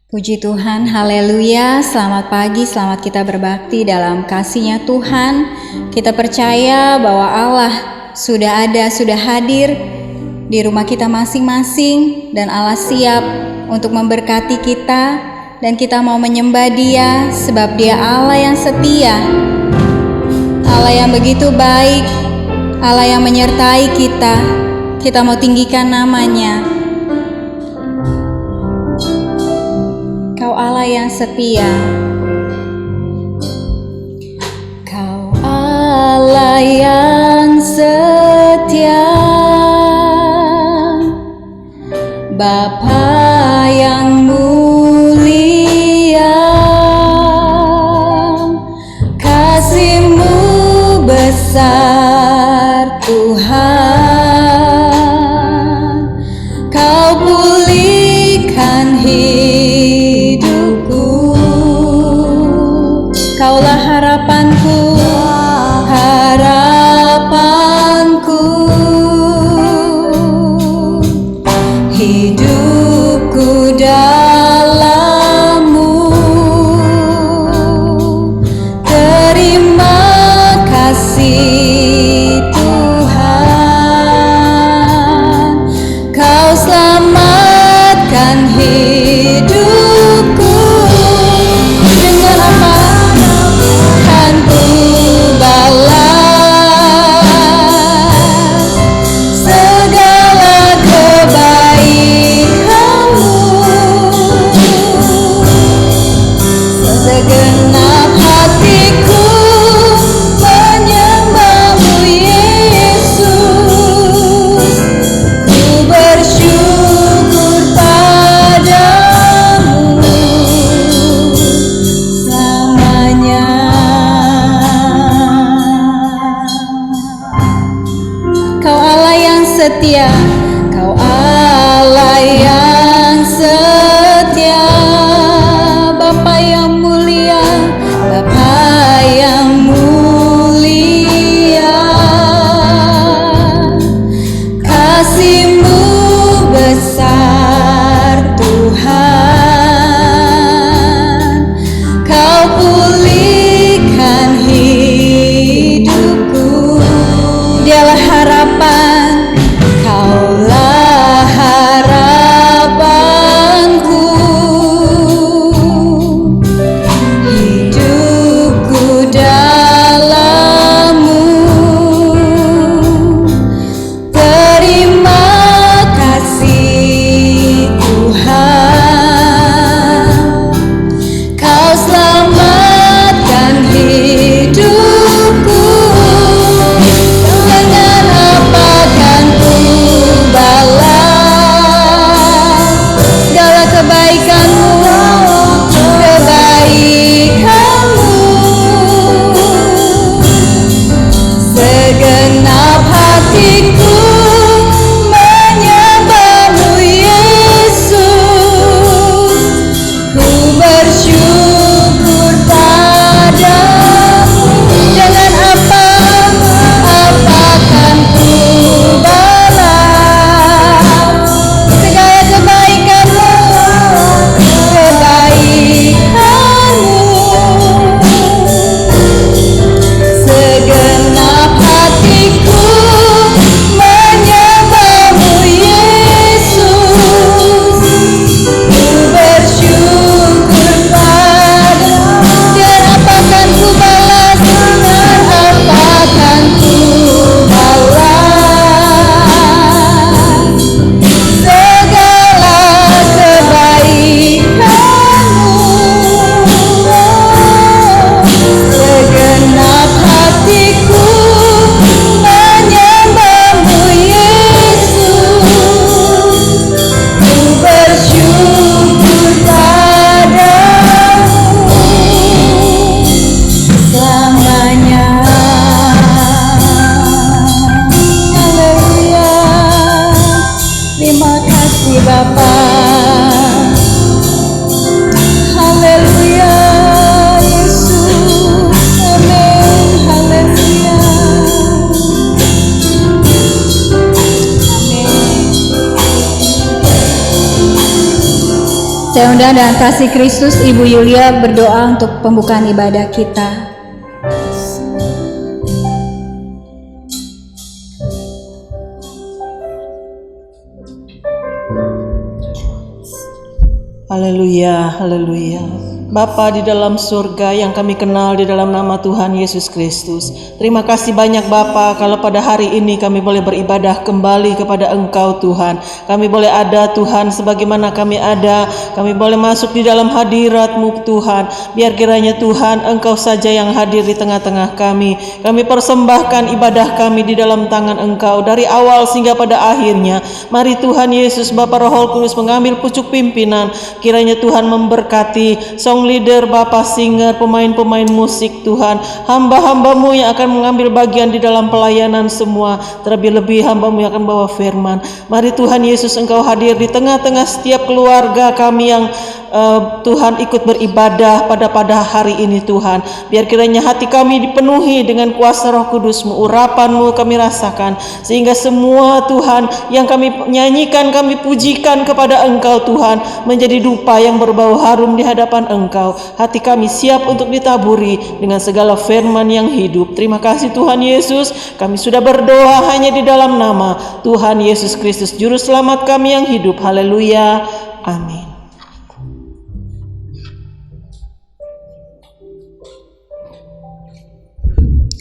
Puji Tuhan, haleluya, selamat pagi, selamat kita berbakti dalam kasih-Nya Tuhan. Kita percaya bahwa Allah sudah ada, sudah hadir di rumah kita masing-masing, dan Allah siap untuk memberkati kita, dan kita mau menyembah Dia sebab Dia Allah yang setia, Allah yang begitu baik, Allah yang menyertai kita. Kita mau tinggikan namanya. Kau Allah yang setia, Kau Allah yang setia, Bapa yang mulia, kasih-Mu besar Tuhan, Kau pulihkan Kaulah harapanku, hidupku dalam-Mu. Terima kasih Tuhan, Kau selamatkan hidupku. Dengan apa? Segenap hatiku menyembah-Mu Yesus, ku bersyukur padamu selamanya. Kau Allah yang setia, Kau Allah yang setia, Bapa yang mulia, Bapa yang mulia, kasih-Mu besar Tuhan, Kau pulihkan hidupku. Dialah harapan, Kau Saya undang dengan kasih Kristus Ibu Yulia berdoa untuk pembukaan ibadah kita. Haleluya, haleluya. Bapa di dalam surga yang kami kenal di dalam nama Tuhan Yesus Kristus. Terima kasih banyak Bapa kalau pada hari ini kami boleh beribadah kembali kepada Engkau Tuhan. Kami boleh ada Tuhan sebagaimana kami ada. Kami boleh masuk di dalam hadirat-Mu Tuhan. Biar kiranya Tuhan Engkau saja yang hadir di tengah-tengah kami. Kami persembahkan ibadah kami di dalam tangan Engkau dari awal sehingga pada akhirnya. Mari Tuhan Yesus Bapa Roh Kudus mengambil pucuk pimpinan. Kiranya Tuhan memberkati song leader, Bapa singer, pemain-pemain musik Tuhan, hamba-hamba-Mu yang akan mengambil bagian di dalam pelayanan semua, terlebih-lebih hamba-Mu yang akan bawa firman. Mari Tuhan Yesus Engkau hadir di tengah-tengah setiap keluarga kami yang Tuhan ikut beribadah pada hari ini Tuhan. Biar kiranya hati kami dipenuhi dengan kuasa Roh Kudus-Mu, urapan-Mu kami rasakan, sehingga semua Tuhan yang kami nyanyikan, kami pujikan kepada Engkau Tuhan, menjadi dupa yang berbau harum di hadapan Engkau. Hati kami siap untuk ditaburi dengan segala firman yang hidup. Terima kasih Tuhan Yesus. Kami sudah berdoa hanya di dalam nama Tuhan Yesus Kristus, Juru Selamat kami yang hidup. Haleluya. Amin.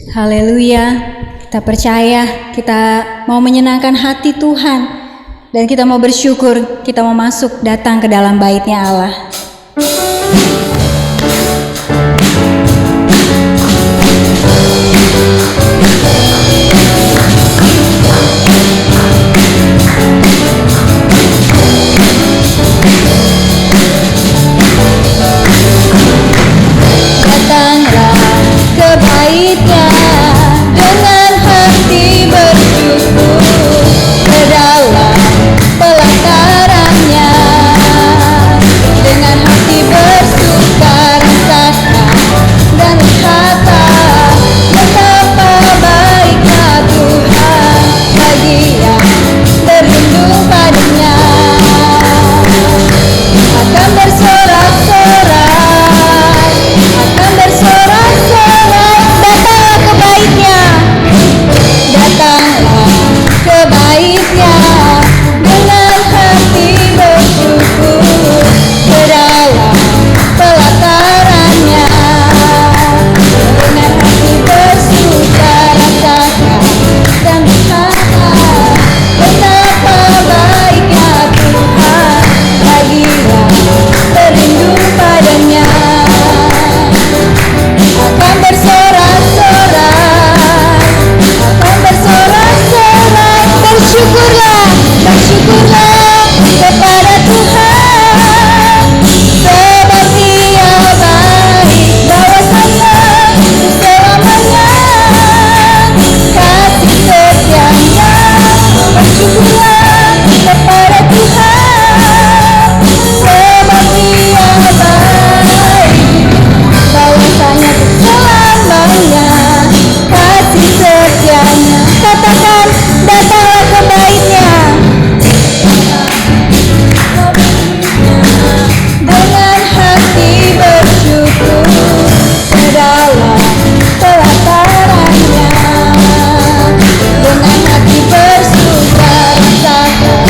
Haleluya. Kita percaya, kita mau menyenangkan hati Tuhan, dan kita mau bersyukur, kita mau masuk datang ke dalam bait-Nya Allah. Datanglah ke bait-Nya dengan hati bersyukur, ke dalam pelataran-Nya dengan hati bersuka rasakan dan lihatlah betapa baiknya Tuhan bagi yang berlindung padanya. Akan bersorak-sorai, akan bersorak-sorai, datanglah ke bait-Nya, datanglah ke bait-Nya dengan hati bersyukur, ke dalam pelataran-Nya dengan hati bersuka rasakan dan lihatlah betapa baiknya Tuhan bagi yang berlindung padanya. Akan bersorak-sorai, akan bersorak-sorai, bersyukurlah, bersyukurlah kepada Tuhan, sebab Dia baik, bahwasanya selamanya kasih setianya. Bersyukurlah kepada Tuhan, sebab Dia baik, bahwasanya selamanya kasih setianya. Katakan, datanglah ke bait-Nya dengan hati bersyukur, ke dalam pelataran-Nya dengan hati bersuka rasakan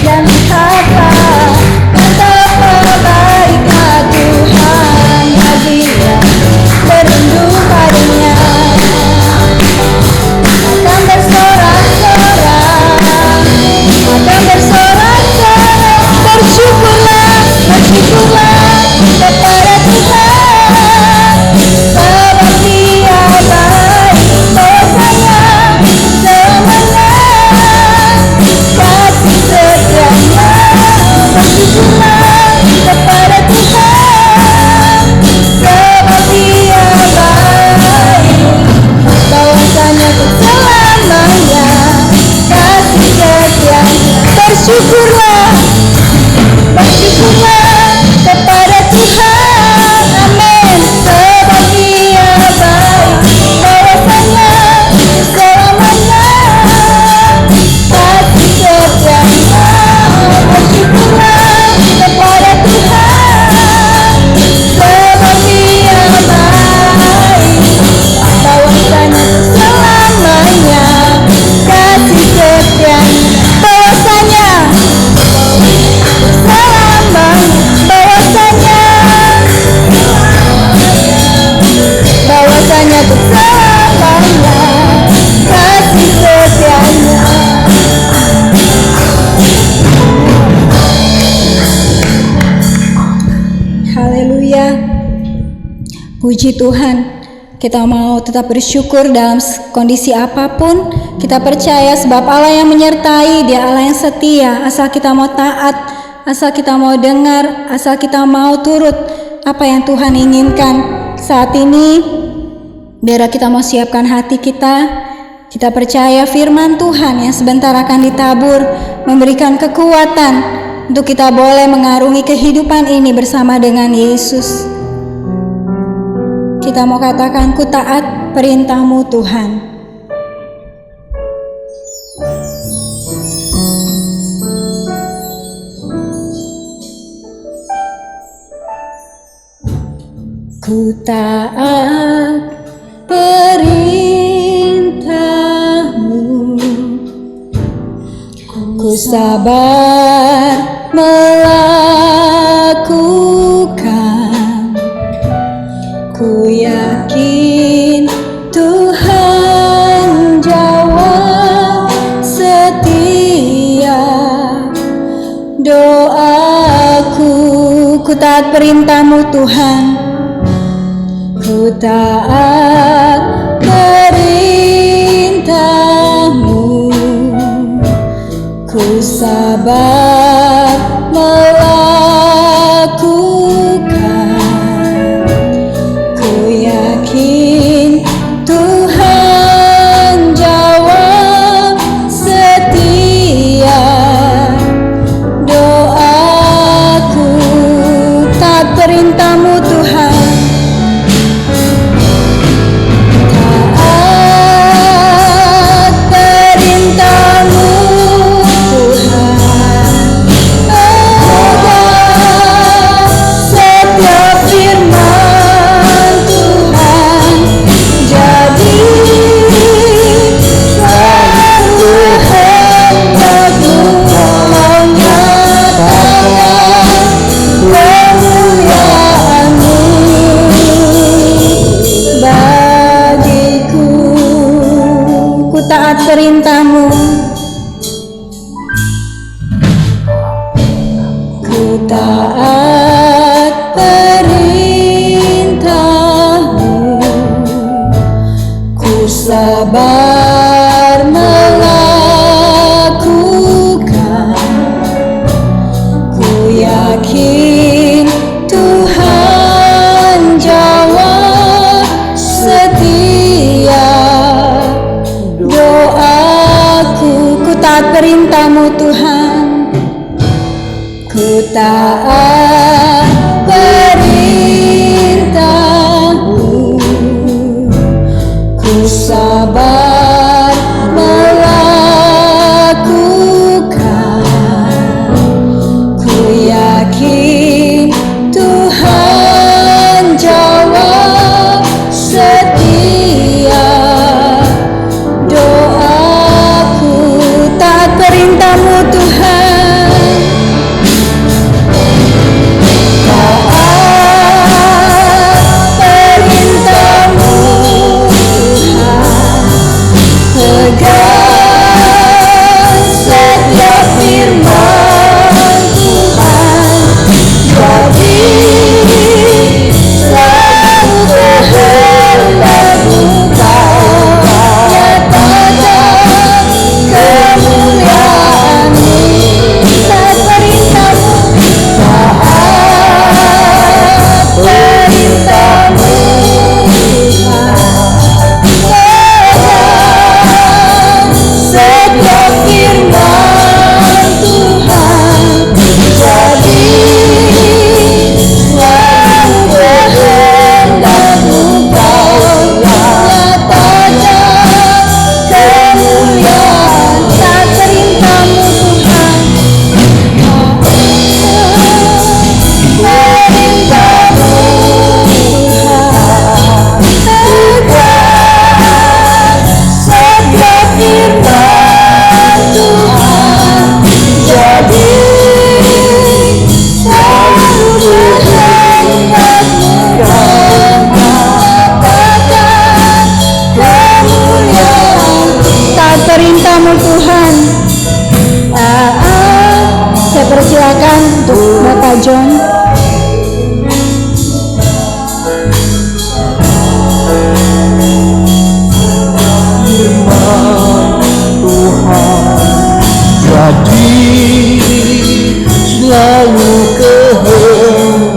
dan lihatlah betapa baiknya Tuhan bagi yang berlindung padanya. Akan bersorak-sorai, akan bersorak-sorai, bersyukurlah, bersyukurlah kepada Tuhan, sebab Dia baik, bahwasanya selamanya kasih setianya. Bersyukurlah kepada Tuhan, sebab Dia baik, bahwasanya selamanya kasih setianya. Bersyukurlah, bersyukurlah kepada Tuhan, amin. Sebab Dia baik, bahwasanya selamanya kasih setianya. Bersyukurlah kepada Puji Tuhan, kita mau tetap bersyukur dalam kondisi apapun. Kita percaya sebab Allah yang menyertai, Dia Allah yang setia. Asal kita mau taat, asal kita mau dengar, asal kita mau turut apa yang Tuhan inginkan. Saat ini, biar kita mau siapkan hati kita. Kita percaya firman Tuhan yang sebentar akan ditabur, memberikan kekuatan untuk kita boleh mengarungi kehidupan ini bersama dengan Yesus. Kita mau katakan, ku taat perintah-Mu Tuhan. Ku taat perintah-Mu, ku sabar melakukan. Ku yakin Tuhan jawab setiap doaku. Ku taat perintah-Mu Tuhan. Ku taat perintah-Mu, ku sabar melakukan. Ku yakin Tuhan jawab setiap doaku. Taat perintah-Mu Tuhan. Perintah-Mu, ku taat perintah-Mu, ku sabar melakukan. Ku yakin Tuhan jawab setiap doaku. Ku taat perintah-Mu Tuhan. Ku taat perintah-Mu, ku sabar melakukan. Ku yakin Tuhan jawab setiap doaku. Taat perintah-Mu Tuhan.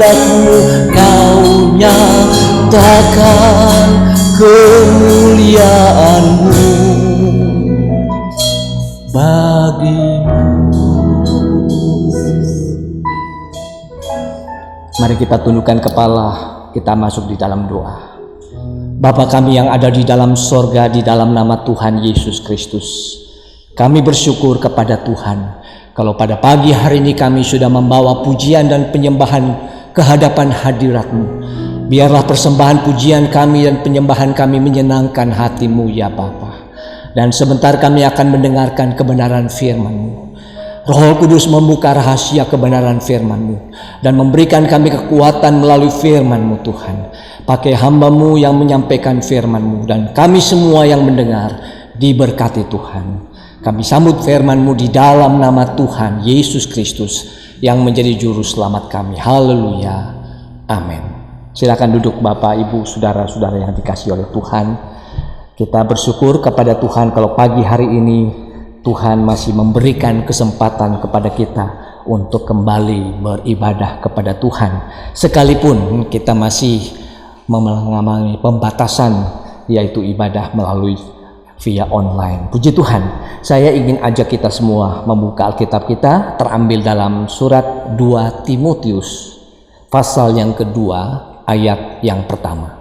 hadirat-Mu, Kau nyatakan kemuliaan-Mu bagimu. Mari kita tundukkan kepala, kita masuk di dalam doa. Bapa kami yang ada di dalam sorga, di dalam nama Tuhan Yesus Kristus, kami bersyukur kepada Tuhan kalau pada pagi hari ini kami sudah membawa pujian dan penyembahan ke hadapan hadirat-Mu. Biarlah persembahan pujian kami dan penyembahan kami menyenangkan hati-Mu ya Bapa. Dan sebentar kami akan mendengarkan kebenaran firman-Mu. Roh Kudus membuka rahasia kebenaran firman-Mu dan memberikan kami kekuatan melalui firman-Mu Tuhan. Pakai hamba-Mu yang menyampaikan firman-Mu dan kami semua yang mendengar diberkati Tuhan. Kami sambut firman-Mu di dalam nama Tuhan Yesus Kristus yang menjadi juru selamat kami. Haleluya. Amin. Silakan duduk Bapak, Ibu, saudara-saudara yang dikasihi oleh Tuhan. Kita bersyukur kepada Tuhan kalau pagi hari ini Tuhan masih memberikan kesempatan kepada kita untuk kembali beribadah kepada Tuhan. Sekalipun kita masih mengalami pembatasan, yaitu ibadah melalui via online. Puji Tuhan, saya ingin ajak kita semua membuka Alkitab kita, terambil dalam surat 2 Timotius, pasal yang kedua, ayat yang pertama.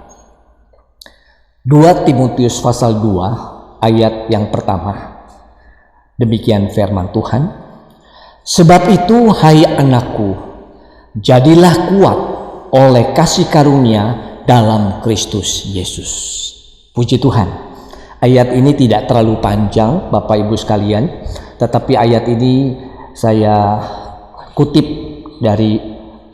2 Timotius pasal 2, ayat yang pertama. Demikian firman Tuhan. Sebab itu hai anakku, jadilah kuat oleh kasih karunia dalam Kristus Yesus. Puji Tuhan. Ayat ini tidak terlalu panjang Bapak Ibu sekalian, tetapi ayat ini saya kutip dari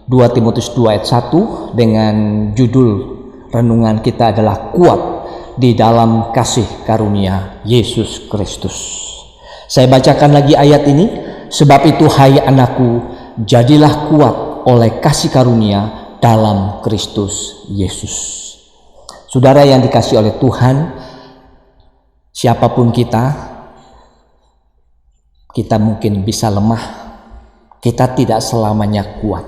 2 Timotius 2 ayat 1 dengan judul renungan kita adalah kuat di dalam kasih karunia Yesus Kristus. Saya bacakan lagi ayat ini. Sebab itu hai anakku, jadilah kuat oleh kasih karunia dalam Kristus Yesus. Saudara yang dikasihi oleh Tuhan, siapapun kita mungkin bisa lemah. Kita tidak selamanya kuat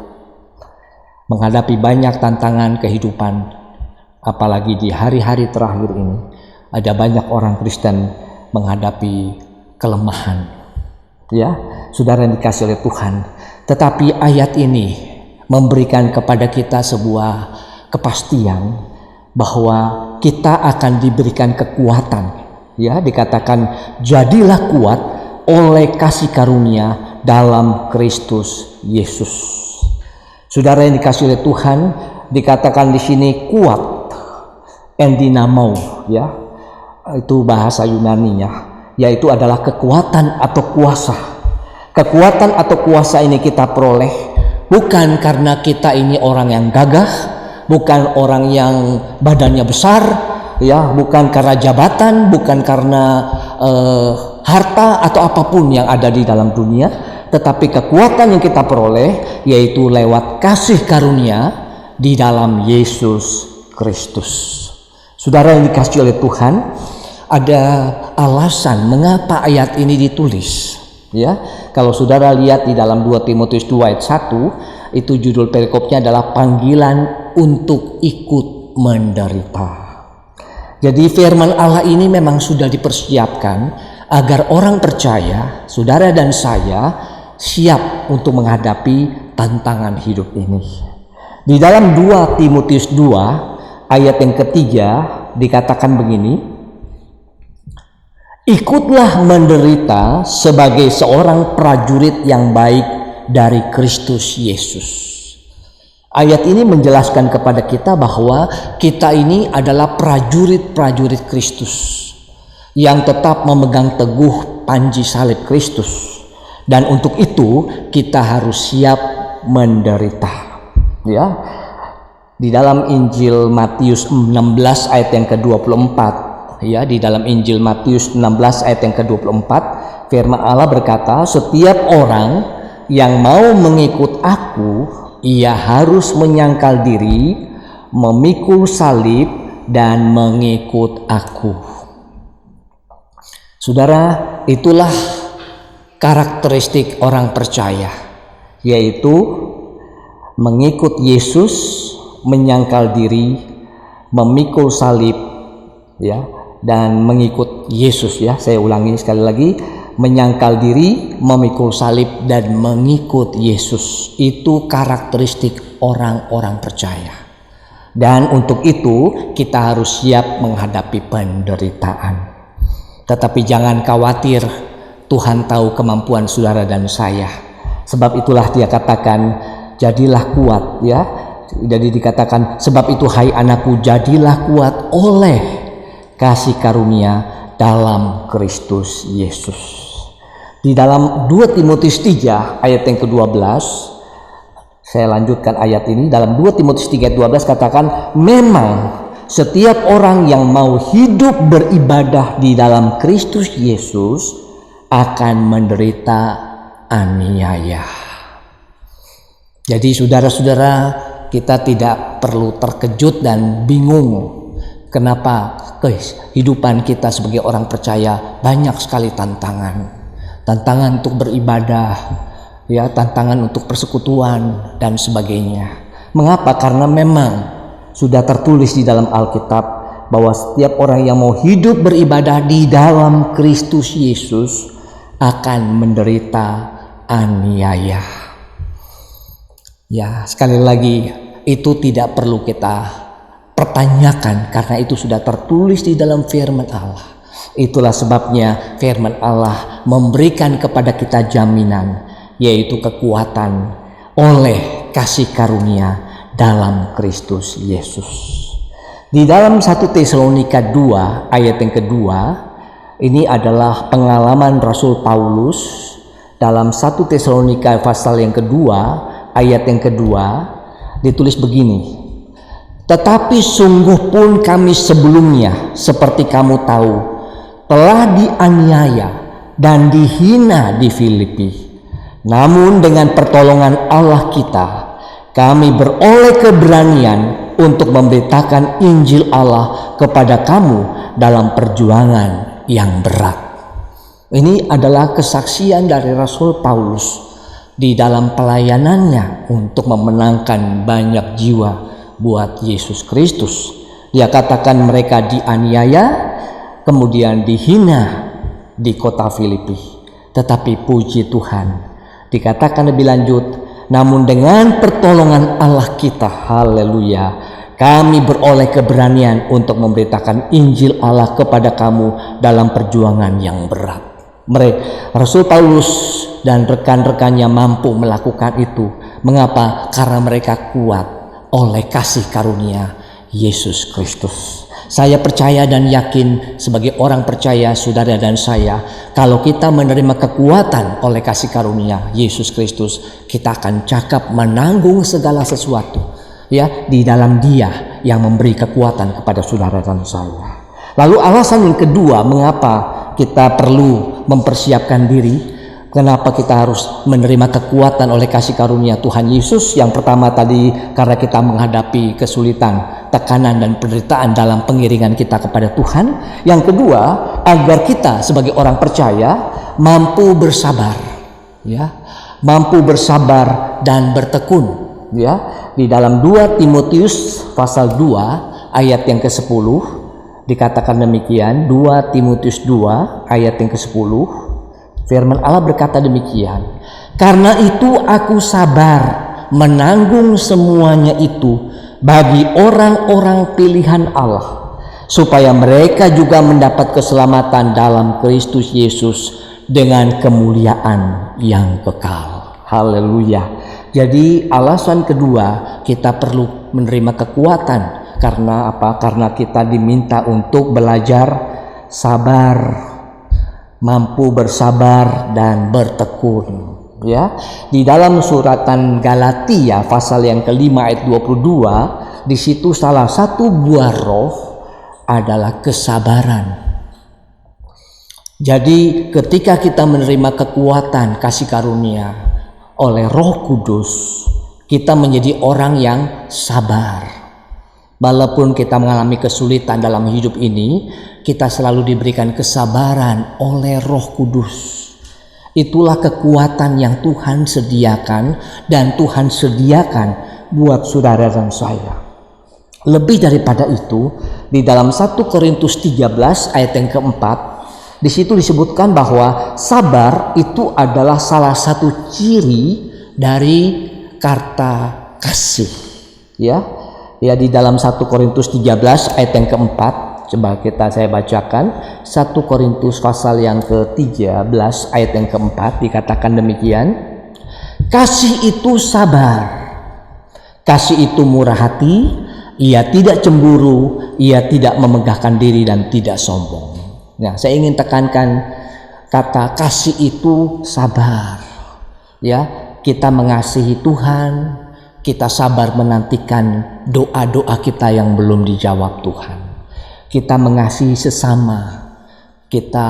menghadapi banyak tantangan kehidupan. Apalagi di hari-hari terakhir ini ada banyak orang Kristen menghadapi kelemahan, ya saudara yang dikasihi oleh Tuhan. Tetapi ayat ini memberikan kepada kita sebuah kepastian bahwa kita akan diberikan kekuatan, ya dikatakan jadilah kuat oleh kasih karunia dalam Kristus Yesus. Saudara yang dikasihi oleh Tuhan, dikatakan di sini kuat, endinamo, ya itu bahasa Yunaninya, yaitu adalah kekuatan atau kuasa. Kekuatan atau kuasa ini kita peroleh bukan karena kita ini orang yang gagah, bukan orang yang badannya besar, ya, bukan karena jabatan, bukan karena harta atau apapun yang ada di dalam dunia, tetapi kekuatan yang kita peroleh yaitu lewat kasih karunia di dalam Yesus Kristus. Saudara yang dikasihi oleh Tuhan, ada alasan mengapa ayat ini ditulis, ya. Kalau saudara lihat di dalam 2 Timotius 2 ayat 1, itu judul perikopnya adalah panggilan untuk ikut menderita. Jadi firman Allah ini memang sudah dipersiapkan agar orang percaya, saudara dan saya, siap untuk menghadapi tantangan hidup ini. Di dalam 2 Timotius 2 ayat yang ketiga dikatakan begini, ikutlah menderita sebagai seorang prajurit yang baik dari Kristus Yesus. Ayat ini menjelaskan kepada kita bahwa kita ini adalah prajurit-prajurit Kristus yang tetap memegang teguh panji salib Kristus, dan untuk itu kita harus siap menderita, ya. Di dalam Injil Matius 16 ayat yang ke-24, ya, di dalam Injil Matius 16 ayat yang ke-24, firman Allah berkata, setiap orang yang mau mengikut aku, ia harus menyangkal diri, memikul salib, dan mengikut aku. Saudara, itulah karakteristik orang percaya, yaitu mengikut Yesus, menyangkal diri, memikul salib, ya, dan mengikut Yesus, ya. Saya ulangi sekali lagi, menyangkal diri, memikul salib, dan mengikut Yesus. Itu karakteristik orang-orang percaya. Dan untuk itu kita harus siap menghadapi penderitaan. Tetapi jangan khawatir, Tuhan tahu kemampuan saudara dan saya. Sebab itulah dia katakan, jadilah kuat, ya. Jadi dikatakan, sebab itu hai anakku, jadilah kuat oleh kasih karunia dalam Kristus Yesus. Di dalam 2 Timotius 3 ayat yang ke-12, saya lanjutkan ayat ini. Dalam 2 Timotius 3 ayat 12 katakan, memang setiap orang yang mau hidup beribadah di dalam Kristus Yesus akan menderita aniaya. Jadi saudara-saudara, kita tidak perlu terkejut dan bingung kenapa kehidupan kita sebagai orang percaya banyak sekali tantangan untuk beribadah, ya, tantangan untuk persekutuan dan sebagainya. Mengapa? Karena memang sudah tertulis di dalam Alkitab bahwa setiap orang yang mau hidup beribadah di dalam Kristus Yesus akan menderita aniaya. Ya, sekali lagi, itu tidak perlu kita pertanyakan karena itu sudah tertulis di dalam firman Allah. Itulah sebabnya firman Allah memberikan kepada kita jaminan, yaitu kekuatan oleh kasih karunia dalam Kristus Yesus. Di dalam 1 Tesalonika 2 ayat yang kedua, ini adalah pengalaman Rasul Paulus dalam 1 Tesalonika pasal yang kedua ayat yang kedua, ditulis begini. Tetapi sungguh pun kami sebelumnya, seperti kamu tahu, telah dianiaya dan dihina di Filipi. Namun dengan pertolongan Allah kita, kami beroleh keberanian untuk memberitakan Injil Allah kepada kamu dalam perjuangan yang berat. Ini adalah kesaksian dari Rasul Paulus di dalam pelayanannya untuk memenangkan banyak jiwa buat Yesus Kristus. Dia katakan mereka dianiaya, kemudian dihina di kota Filipi. Tetapi puji Tuhan, dikatakan lebih lanjut, namun dengan pertolongan Allah kita, haleluya, kami beroleh keberanian untuk memberitakan Injil Allah kepada kamu dalam perjuangan yang berat. Rasul Paulus dan rekan-rekannya mampu melakukan itu. Mengapa? Karena mereka kuat oleh kasih karunia Yesus Kristus. Saya percaya dan yakin sebagai orang percaya, saudara dan saya, kalau kita menerima kekuatan oleh kasih karunia Yesus Kristus, kita akan cakap menanggung segala sesuatu, ya, di dalam Dia yang memberi kekuatan kepada saudara dan saya. Lalu alasan yang kedua, mengapa kita perlu mempersiapkan diri, kenapa kita harus menerima kekuatan oleh kasih karunia Tuhan Yesus? Yang pertama tadi, karena kita menghadapi kesulitan, tekanan dan penderitaan dalam pengiringan kita kepada Tuhan. Yang kedua, agar kita sebagai orang percaya mampu bersabar, ya, mampu bersabar dan bertekun, ya. Di dalam 2 Timotius pasal 2 ayat yang ke-10 dikatakan demikian. 2 Timotius 2 ayat yang ke-10, firman Allah berkata demikian, karena itu aku sabar menanggung semuanya itu bagi orang-orang pilihan Allah, supaya mereka juga mendapat keselamatan dalam Kristus Yesus dengan kemuliaan yang kekal. Haleluya. Jadi alasan kedua, kita perlu menerima kekuatan. Karena apa? Karena kita diminta untuk belajar sabar, mampu bersabar dan bertekun, ya. Di dalam suratan Galatia pasal yang kelima ayat 22, di situ salah satu buah roh adalah kesabaran. Jadi ketika kita menerima kekuatan kasih karunia oleh Roh Kudus, kita menjadi orang yang sabar. Walaupun kita mengalami kesulitan dalam hidup ini, kita selalu diberikan kesabaran oleh Roh Kudus. Itulah kekuatan yang Tuhan sediakan dan Tuhan sediakan buat saudara dan saya. Lebih daripada itu, di dalam 1 Korintus 13 ayat yang keempat, di situ disebutkan bahwa sabar itu adalah salah satu ciri dari kata kasih. Ya, di dalam 1 Korintus 13 ayat yang keempat, coba saya bacakan. 1 Korintus pasal yang ke-13 ayat yang keempat dikatakan demikian. Kasih itu sabar, kasih itu murah hati, ia tidak cemburu, ia tidak memegahkan diri dan tidak sombong. Nah, saya ingin tekankan kata kasih itu sabar. Ya, kita mengasihi Tuhan, kita sabar menantikan doa-doa kita yang belum dijawab Tuhan. Kita mengasihi sesama, kita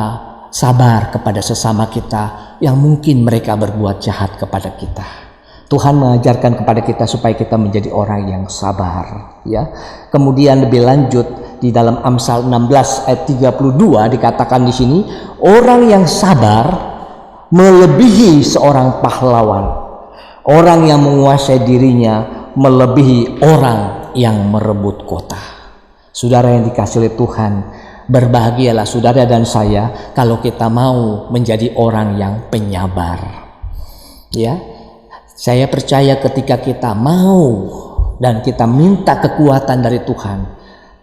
sabar kepada sesama kita yang mungkin mereka berbuat jahat kepada kita. Tuhan mengajarkan kepada kita supaya kita menjadi orang yang sabar, ya. Kemudian lebih lanjut di dalam Amsal 16 ayat 32 dikatakan di sini, orang yang sabar melebihi seorang pahlawan. Orang yang menguasai dirinya melebihi orang yang merebut kota. Saudara yang dikasihi oleh Tuhan, berbahagialah saudara dan saya kalau kita mau menjadi orang yang penyabar. Ya, saya percaya ketika kita mau dan kita minta kekuatan dari Tuhan,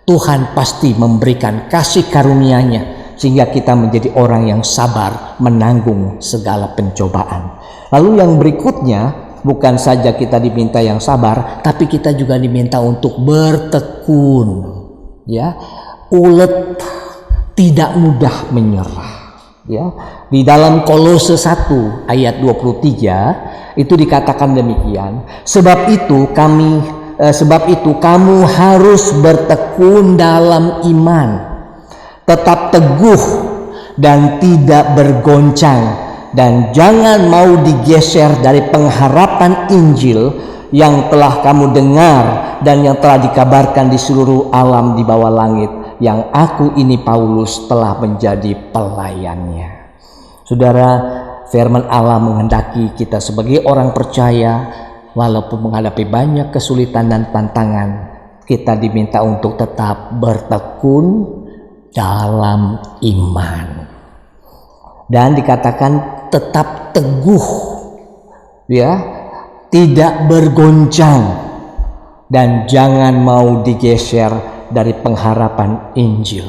Tuhan pasti memberikan kasih karunia-Nya sehingga kita menjadi orang yang sabar menanggung segala pencobaan. Lalu yang berikutnya, bukan saja kita diminta yang sabar, tapi kita juga diminta untuk bertekun. Ya, ulet, tidak mudah menyerah. Ya, di dalam Kolose 1 ayat 23 itu dikatakan demikian. Sebab itu kamu harus bertekun dalam iman, tetap teguh dan tidak bergoncang, dan jangan mau digeser dari pengharapan Injil yang telah kamu dengar dan yang telah dikabarkan di seluruh alam di bawah langit, yang aku ini Paulus telah menjadi pelayannya. Saudara, firman Allah menghendaki kita sebagai orang percaya, walaupun menghadapi banyak kesulitan dan tantangan, kita diminta untuk tetap bertekun dalam iman. Dan dikatakan tetap teguh, ya, tidak bergoncang, dan jangan mau digeser dari pengharapan Injil.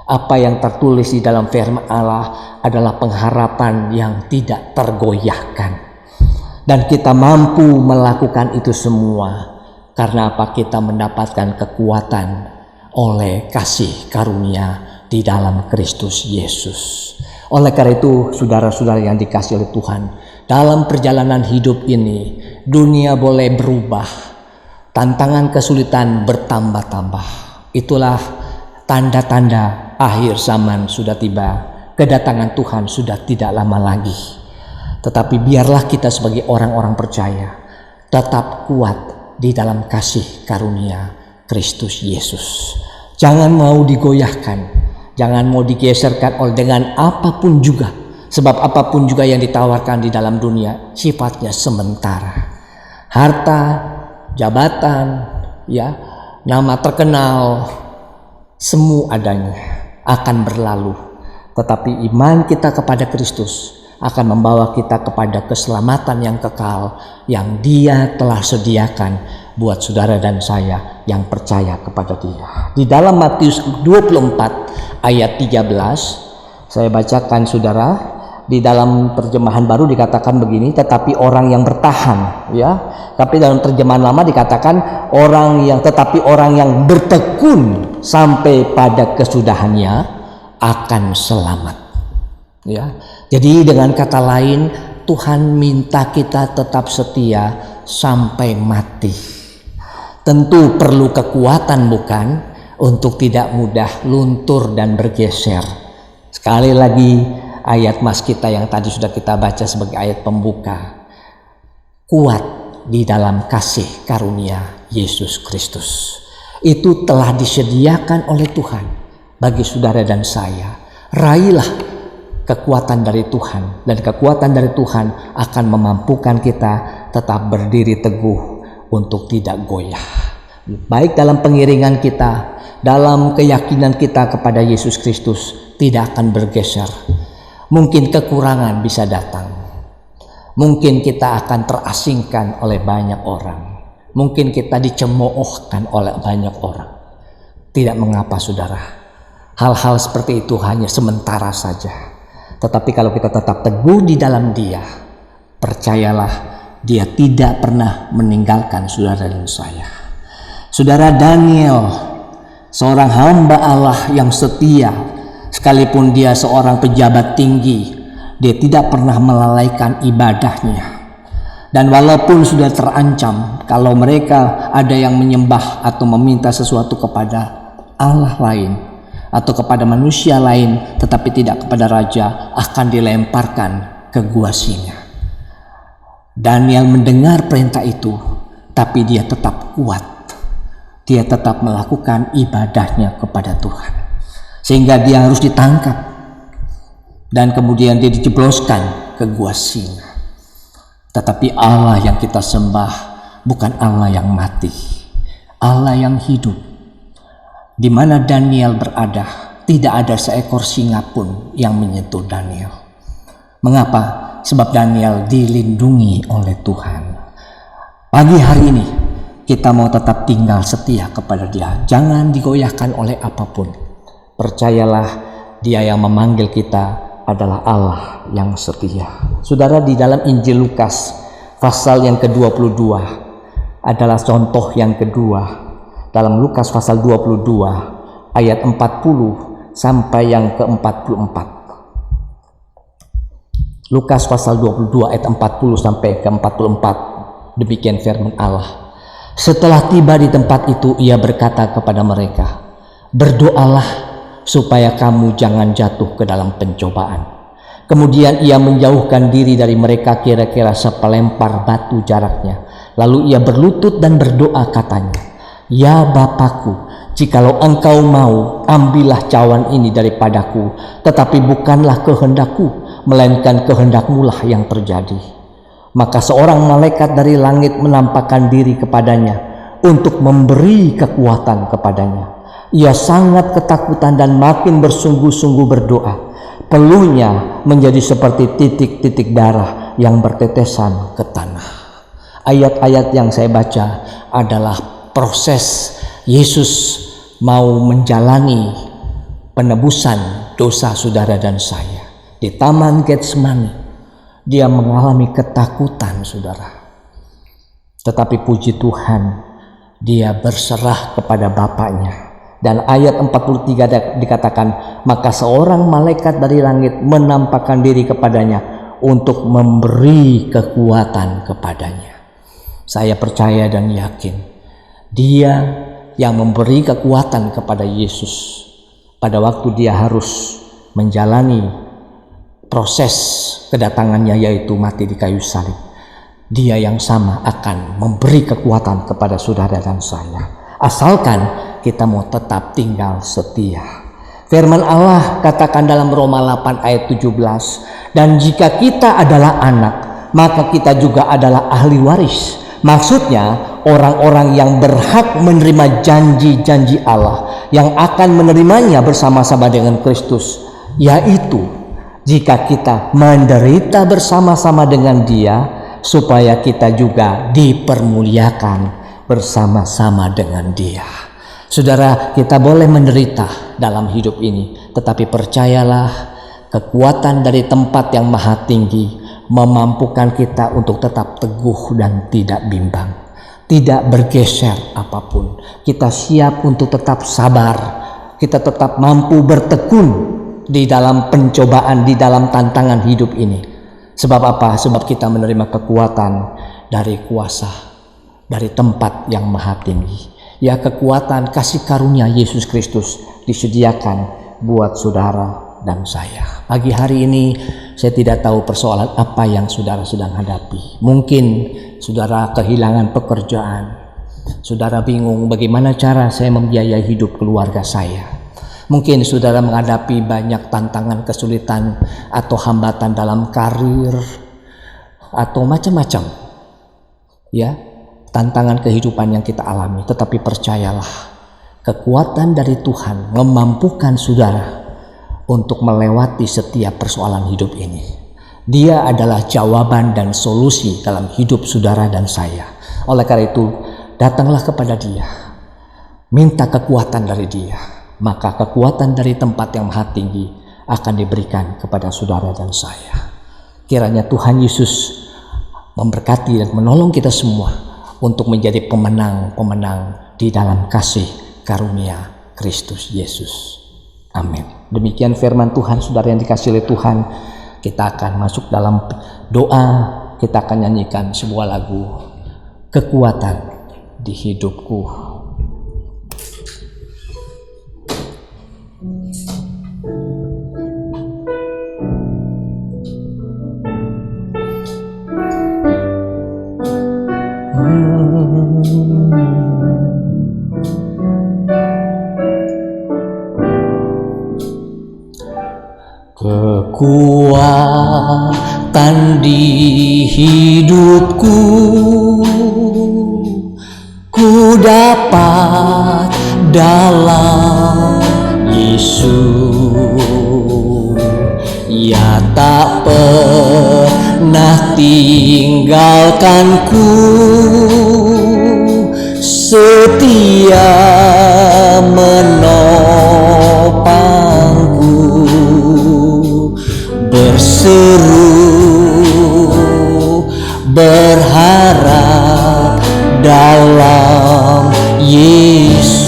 Apa yang tertulis di dalam firman Allah adalah pengharapan yang tidak tergoyahkan. Dan kita mampu melakukan itu semua karena apa? Kita mendapatkan kekuatan oleh kasih karunia di dalam Kristus Yesus. Oleh karena itu, saudara-saudara yang dikasihi oleh Tuhan, dalam perjalanan hidup ini, dunia boleh berubah, tantangan kesulitan bertambah-tambah. Itulah tanda-tanda akhir zaman sudah tiba, kedatangan Tuhan sudah tidak lama lagi. Tetapi biarlah kita sebagai orang-orang percaya tetap kuat di dalam kasih karunia Kristus Yesus. Jangan mau digoyahkan, jangan mau digeserkan oleh dengan apapun juga. Sebab apapun juga yang ditawarkan di dalam dunia sifatnya sementara. Harta, jabatan, ya, nama terkenal, semu adanya akan berlalu. Tetapi iman kita kepada Kristus akan membawa kita kepada keselamatan yang kekal yang Dia telah sediakan buat saudara dan saya yang percaya kepada Dia. Di dalam Matius 24 ayat 13, saya bacakan saudara. Di dalam terjemahan baru dikatakan begini, tetapi orang yang bertahan, ya. Tapi dalam terjemahan lama dikatakan orang yang bertekun sampai pada kesudahannya akan selamat. Ya. Jadi dengan kata lain, Tuhan minta kita tetap setia sampai mati. Tentu perlu kekuatan, bukan, untuk tidak mudah luntur dan bergeser. Sekali lagi, ayat mas kita yang tadi sudah kita baca sebagai ayat pembuka, kuat di dalam kasih karunia Yesus Kristus. Itu telah disediakan oleh Tuhan bagi saudara dan saya. Raihlah kekuatan dari Tuhan, dan kekuatan dari Tuhan akan memampukan kita tetap berdiri teguh untuk tidak goyah, baik dalam pengiringan kita, dalam keyakinan kita kepada Yesus Kristus tidak akan bergeser. Mungkin kekurangan bisa datang, mungkin kita akan terasingkan oleh banyak orang, mungkin kita dicemoohkan oleh banyak orang. Tidak mengapa saudara, hal-hal seperti itu hanya sementara saja. Tetapi kalau kita tetap teguh di dalam Dia, percayalah Dia tidak pernah meninggalkan saudara dan saya. Saudara, Daniel, seorang hamba Allah yang setia, sekalipun dia seorang pejabat tinggi, dia tidak pernah melalaikan ibadahnya. Dan walaupun sudah terancam, kalau mereka ada yang menyembah atau meminta sesuatu kepada Allah lain atau kepada manusia lain tetapi tidak kepada raja, akan dilemparkan ke gua singa. Daniel mendengar perintah itu, tapi dia tetap kuat. Dia tetap melakukan ibadahnya kepada Tuhan, sehingga dia harus ditangkap dan kemudian dia dijebloskan ke gua singa. Tetapi Allah yang kita sembah bukan Allah yang mati, Allah yang hidup. Di mana Daniel berada, tidak ada seekor singa pun yang menyentuh Daniel. Mengapa? Sebab Daniel dilindungi oleh Tuhan. Pagi hari ini kita mau tetap tinggal setia kepada Dia. Jangan digoyahkan oleh apapun. Percayalah, Dia yang memanggil kita adalah Allah yang setia. Saudara, di dalam Injil Lukas pasal yang ke-22 adalah contoh yang kedua. Dalam Lukas pasal 22 ayat 40 sampai yang ke-44. Lukas pasal 22 ayat 40 sampai ke-44. Demikian firman Allah. Setelah tiba di tempat itu, ia berkata kepada mereka, "Berdoalah supaya kamu jangan jatuh ke dalam pencobaan." Kemudian ia menjauhkan diri dari mereka kira-kira sepelempar batu jaraknya. Lalu ia berlutut dan berdoa katanya, "Ya Bapakku, jikalau Engkau mau, ambillah cawan ini daripadaku, tetapi bukanlah kehendakku, melainkan kehendak-Mu lah yang terjadi." Maka seorang malaikat dari langit menampakkan diri kepadanya untuk memberi kekuatan kepadanya. Ia sangat ketakutan dan makin bersungguh-sungguh berdoa. Peluhnya menjadi seperti titik-titik darah yang bertetesan ke tanah. Ayat-ayat yang saya baca adalah proses Yesus mau menjalani penebusan dosa saudara dan saya. Di Taman Getsemani, dia mengalami ketakutan saudara. Tetapi puji Tuhan, dia berserah kepada Bapaknya. Dan ayat 43 dikatakan, maka seorang malaikat dari langit menampakkan diri kepadanya untuk memberi kekuatan kepadanya. Saya percaya dan yakin, Dia yang memberi kekuatan kepada Yesus pada waktu dia harus menjalani proses kedatangannya, yaitu mati di kayu salib. Dia yang sama akan memberi kekuatan kepada saudara dan saya, asalkan kita mau tetap tinggal setia. Firman Allah katakan dalam Roma 8 ayat 17, "Dan jika kita adalah anak, maka kita juga adalah ahli waris." Maksudnya orang-orang yang berhak menerima janji-janji Allah, yang akan menerimanya bersama-sama dengan Kristus, yaitu jika kita menderita bersama-sama dengan Dia, supaya kita juga dipermuliakan bersama-sama dengan Dia. Saudara, kita boleh menderita dalam hidup ini, tetapi percayalah, kekuatan dari tempat yang maha tinggi memampukan kita untuk tetap teguh dan tidak bimbang, tidak bergeser apapun. Kita siap untuk tetap sabar, kita tetap mampu bertekun di dalam pencobaan, di dalam tantangan hidup ini. Sebab apa? Sebab kita menerima kekuatan dari kuasa, dari tempat yang maha tinggi. Ya, kekuatan kasih karunia Yesus Kristus disediakan buat saudara dan saya. Pagi hari ini saya tidak tahu persoalan apa yang saudara sedang hadapi. Mungkin saudara kehilangan pekerjaan. Saudara bingung bagaimana cara saya membiayai hidup keluarga saya. Mungkin saudara menghadapi banyak tantangan, kesulitan, atau hambatan dalam karir, atau macam-macam. Ya, tantangan kehidupan yang kita alami. Tetapi percayalah, kekuatan dari Tuhan memampukan saudara untuk melewati setiap persoalan hidup ini. Dia adalah jawaban dan solusi dalam hidup saudara dan saya. Oleh karena itu, datanglah kepada Dia. Minta kekuatan dari Dia. Maka kekuatan dari tempat yang maha tinggi akan diberikan kepada saudara dan saya. Kiranya Tuhan Yesus memberkati dan menolong kita semua untuk menjadi pemenang-pemenang di dalam kasih karunia Kristus Yesus. Amin. Demikian firman Tuhan, saudara yang dikasihi oleh Tuhan. Kita akan masuk dalam doa. Kita akan nyanyikan sebuah lagu, Kekuatan di Hidupku. Kekuatan di hidupku, ku dapat dalam Yesus. Ia tak pernah tinggalkanku, setia menopangku, berseru berharap dalam Yesus.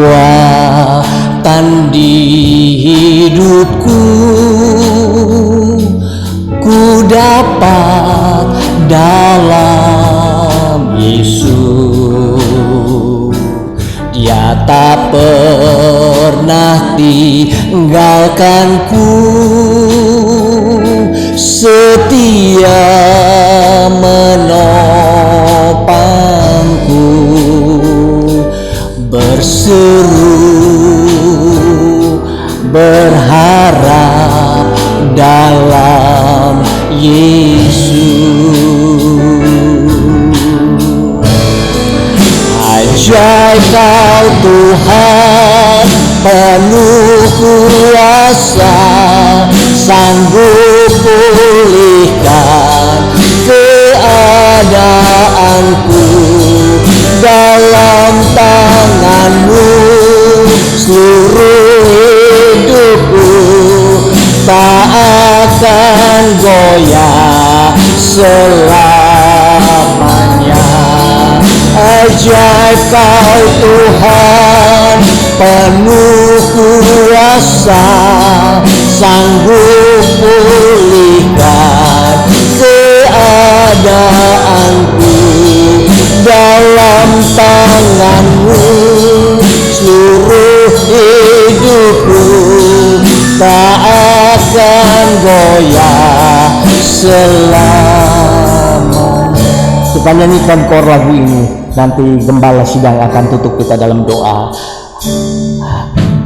Kekuatan di hidupku, ku dapat dalam Yesus. Dia tak pernah tinggalkanku, setia menopangku, berseru berharap dalam Yesus. Ajaib Kau Tuhan, penuh kuasa, sanggup pulihkan keadaanku. Dalam tangan-Mu seluruh hidupku tak akan goyah selamanya. Ajaib Kau Tuhan, penuh kuasa, sanggup pulihkan keadaanku. Dalam tangan-Mu seluruh hidupku tak akan goyah selamanya. Kita nyanyikan kor lagu ini. Nanti gembala sidang akan tutup kita dalam doa.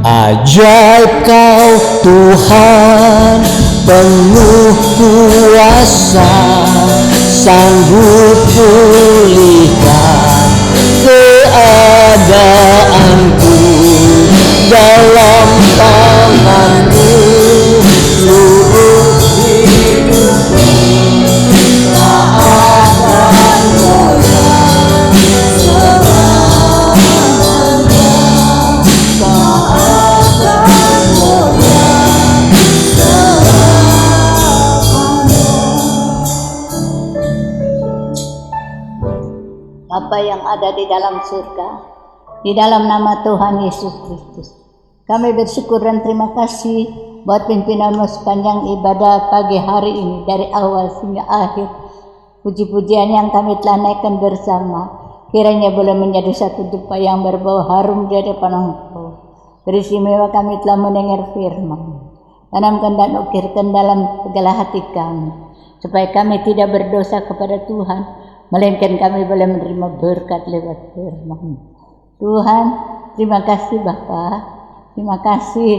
Ajaib Kau Tuhan, penuh kuasa, sanggup pulihkan keadaanku. Dalam tangan-Mu seluruh hidupku tak akan goyah selamanya, tak akan goyah selamanya. Bapa yang ada di dalam surga, di dalam nama Tuhan Yesus Kristus, kami bersyukur dan terima kasih buat pimpinan-Mu sepanjang ibadah pagi hari ini dari awal hingga akhir. Puji-pujian yang kami telah naikkan bersama, kiranya boleh menjadi satu dupa yang berbau harum di hadapan Engkau. Beristimewa kami telah mendengar firman, tanamkan dan ukirkan dalam segala hati kami, supaya kami tidak berdosa kepada Tuhan, melainkan kami boleh menerima berkat lewat firman. Tuhan, terima kasih Bapa. Terima kasih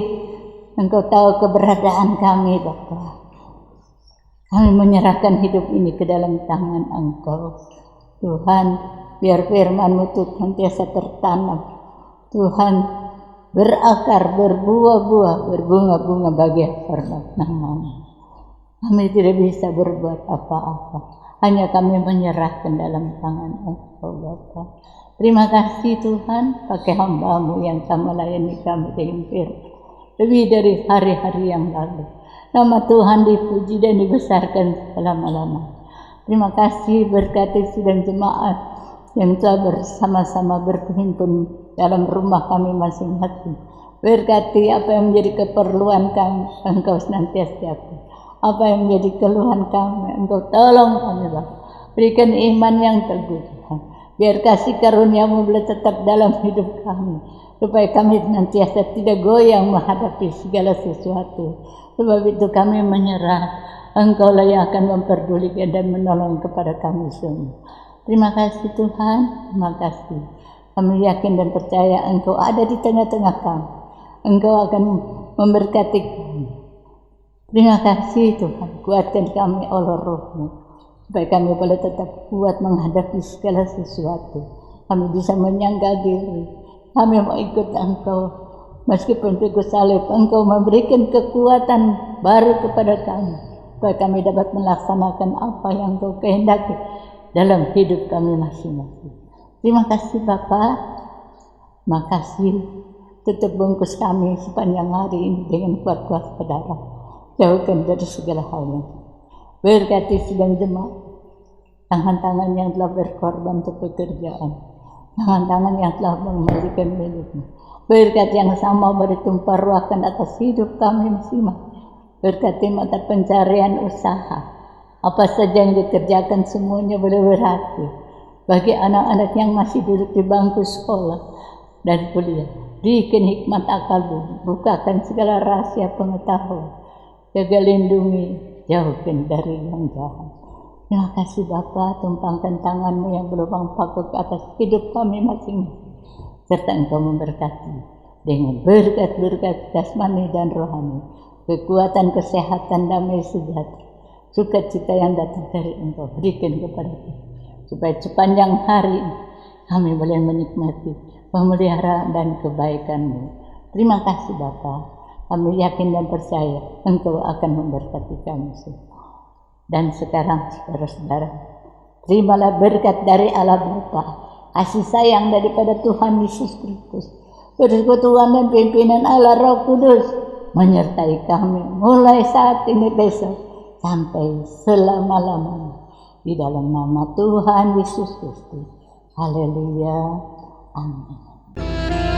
Engkau tahu keberadaan kami Bapa. Kami menyerahkan hidup ini ke dalam tangan Engkau. Tuhan, biar firman-Mu itu senantiasa tertanam. Tuhan, berakar, berbuah-buah, berbunga-bunga bagi hormat nama-Mu. Kami tidak bisa berbuat apa-apa. Hanya kami menyerahkan dalam tangan Engkau Bapa. Terima kasih Tuhan, pakai hamba-Mu yang telah melayani kami dengan firman. Lebih dari hari-hari yang lalu. Nama Tuhan dipuji dan dibesarkan selama-lamanya. Terima kasih berkati sidang jemaat yang telah bersama-sama berhimpun dalam rumah kami masing-masing. Berkati apa yang menjadi keperluan kami, Engkau senantiasa siapkan. Apa yang menjadi keluhan kami, Engkau tolong kami Bapa. Berikan iman yang teguh Tuhan. Biar kasih karunia-Mu boleh tetap dalam hidup kami. Supaya kami senantiasa tidak goyang menghadapi segala sesuatu. Sebab itu kami menyerah. Engkau lah yang akan memperdulikan dan menolong kepada kami semua. Terima kasih Tuhan, terima kasih. Kami yakin dan percaya Engkau ada di tengah-tengah kami. Engkau akan memberkati kami. Terima kasih Tuhan, kuatkan kami oleh Roh-Mu. Supaya kami boleh tetap kuat menghadapi segala sesuatu. Kami bisa menyangga diri. Kami mau ikut Engkau. Meskipun pikul salib, Engkau memberikan kekuatan baru kepada kami. Supaya kami dapat melaksanakan apa yang Engkau kehendaki dalam hidup kami masing-masing. Terima kasih Bapa. Makasih. Tutup bungkus kami sepanjang hari ini dengan kuat-kuat saudara. Jauhkan dari segala halnya. Berkati sidang jemaat. Tangan-tangan yang telah berkorban untuk pekerjaan. Tangan-tangan yang telah mengembalikan milikmu. Berkat yang sama bertumpah ruahkan atas hidup kami masing-masing. Berkati mata pencarian usaha. Apa saja yang dikerjakan semuanya boleh berhasil. Bagi anak-anak yang masih duduk di bangku sekolah dan kuliah. Berikan hikmat akal budi. Bukakan segala rahasia pengetahuan. Jaga lindungi. Jauhkan dari yang jahat. Terima kasih Bapa, tumpangkan tangan-Mu yang berlubang paku ke atas hidup kami masing-masing. Serta Engkau memberkati dengan berkat-berkat jasmani dan rohani, kekuatan, kesehatan, damai sejahtera, sukacita yang datang dari Engkau berikan kepada kami, supaya sepanjang hari kami boleh menikmati pemeliharaan dan kebaikan-Mu. Terima kasih Bapa, kami yakin dan percaya Engkau akan memberkati kami semua. Dan sekarang saudara-saudara, terimalah berkat dari Allah Bapa, kasih sayang daripada Tuhan Yesus Kristus, persekutuan dan pimpinan Allah Roh Kudus menyertai kami mulai saat ini besok sampai selama-lamanya. Di dalam nama Tuhan Yesus Kristus. Haleluya. Amin.